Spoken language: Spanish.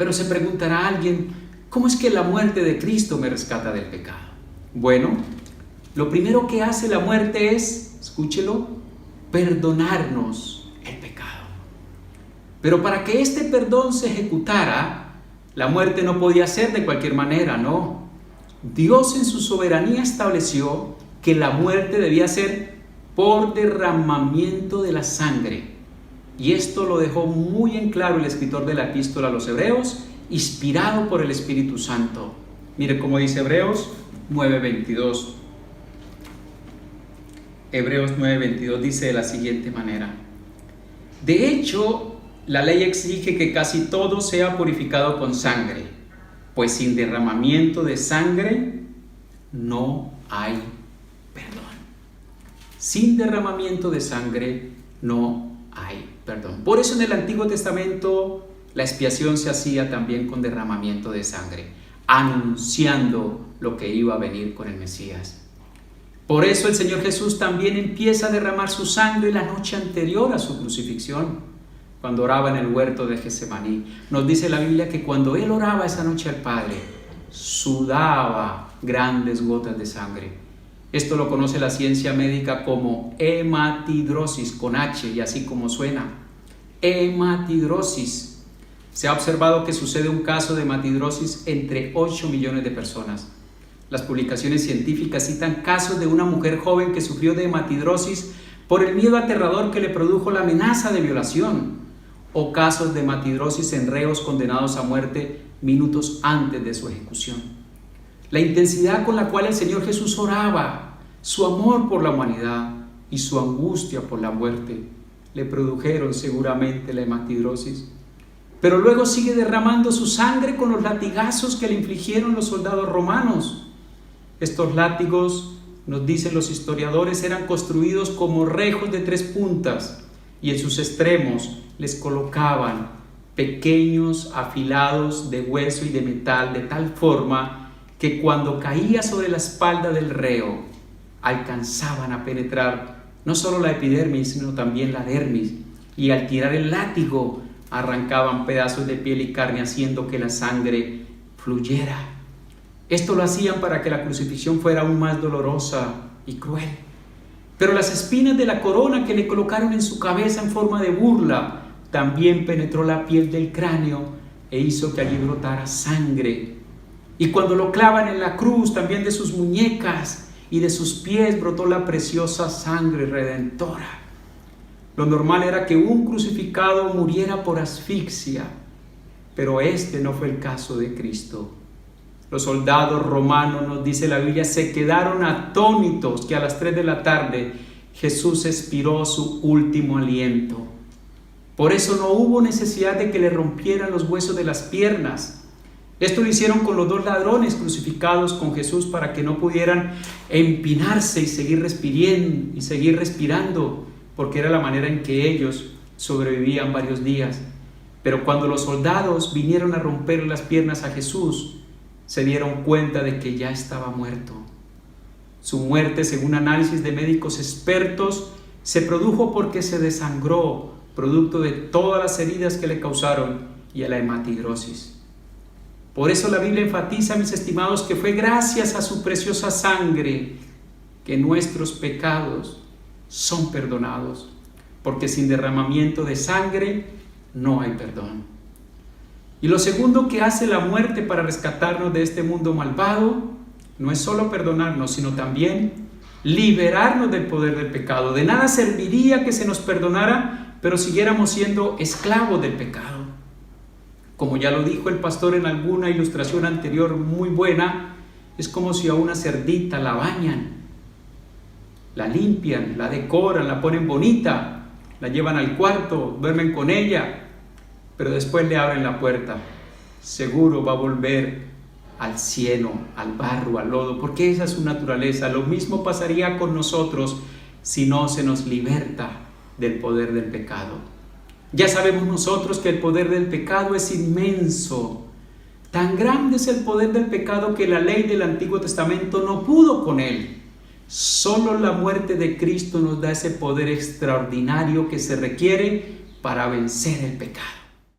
Pero se preguntará alguien, ¿cómo es que la muerte de Cristo me rescata del pecado? Bueno, lo primero que hace la muerte es, escúchelo, perdonarnos el pecado. Pero para que este perdón se ejecutara, la muerte no podía ser de cualquier manera, no. Dios en su soberanía estableció que la muerte debía ser por derramamiento de la sangre. Y esto lo dejó muy en claro el escritor de la epístola a los Hebreos, inspirado por el Espíritu Santo. Mire cómo dice Hebreos 9:22. Hebreos 9:22 dice de la siguiente manera: de hecho, la ley exige que casi todo sea purificado con sangre, pues sin derramamiento de sangre no hay perdón. Sin derramamiento de sangre no hay perdón. Por eso en el Antiguo Testamento la expiación se hacía también con derramamiento de sangre, anunciando lo que iba a venir con el Mesías. Por eso el Señor Jesús también empieza a derramar su sangre la noche anterior a su crucifixión, cuando oraba en el huerto de Getsemaní. Nos dice la Biblia que cuando Él oraba esa noche al Padre, sudaba grandes gotas de sangre. Esto lo conoce la ciencia médica como hematidrosis, con H y así como suena. Hematidrosis. Se ha observado que sucede un caso de hematidrosis entre 8 millones de personas. Las publicaciones científicas citan casos de una mujer joven que sufrió de hematidrosis por el miedo aterrador que le produjo la amenaza de violación, o casos de hematidrosis en reos condenados a muerte minutos antes de su ejecución. La intensidad con la cual el Señor Jesús oraba, su amor por la humanidad y su angustia por la muerte le produjeron seguramente la hematidrosis. Pero luego sigue derramando su sangre con los latigazos que le infligieron los soldados romanos. Estos látigos, nos dicen los historiadores, eran construidos como rejos de 3 puntas y en sus extremos les colocaban pequeños afilados de hueso y de metal, de tal forma que cuando caía sobre la espalda del reo alcanzaban a penetrar no solo la epidermis, sino también la dermis, y al tirar el látigo arrancaban pedazos de piel y carne, haciendo que la sangre fluyera. Esto lo hacían para que la crucifixión fuera aún más dolorosa y cruel. Pero las espinas de la corona que le colocaron en su cabeza en forma de burla también penetró la piel del cráneo e hizo que allí brotara sangre. Y cuando lo clavan en la cruz, también de sus muñecas y de sus pies brotó la preciosa sangre redentora. Lo normal era que un crucificado muriera por asfixia, pero este no fue el caso de Cristo. Los soldados romanos, nos dice la Biblia, se quedaron atónitos que a las 3 de la tarde Jesús expiró su último aliento. Por eso no hubo necesidad de que le rompieran los huesos de las piernas. Esto lo hicieron con los 2 ladrones crucificados con Jesús para que no pudieran empinarse y seguir respirando, porque era la manera en que ellos sobrevivían varios días. Pero cuando los soldados vinieron a romper las piernas a Jesús, se dieron cuenta de que ya estaba muerto. Su muerte, según análisis de médicos expertos, se produjo porque se desangró, producto de todas las heridas que le causaron y a la hematidrosis. Por eso la Biblia enfatiza, mis estimados, que fue gracias a su preciosa sangre que nuestros pecados son perdonados, porque sin derramamiento de sangre no hay perdón. Y lo segundo que hace la muerte para rescatarnos de este mundo malvado no es solo perdonarnos, sino también liberarnos del poder del pecado. De nada serviría que se nos perdonara, pero siguiéramos siendo esclavos del pecado. Como ya lo dijo el pastor en alguna ilustración anterior muy buena, es como si a una cerdita la bañan, la limpian, la decoran, la ponen bonita, la llevan al cuarto, duermen con ella, pero después le abren la puerta. Seguro va a volver al cieno, al barro, al lodo, porque esa es su naturaleza. Lo mismo pasaría con nosotros si no se nos liberta del poder del pecado. Ya sabemos nosotros que el poder del pecado es inmenso. Tan grande es el poder del pecado que la ley del Antiguo Testamento no pudo con él. Solo la muerte de Cristo nos da ese poder extraordinario que se requiere para vencer el pecado.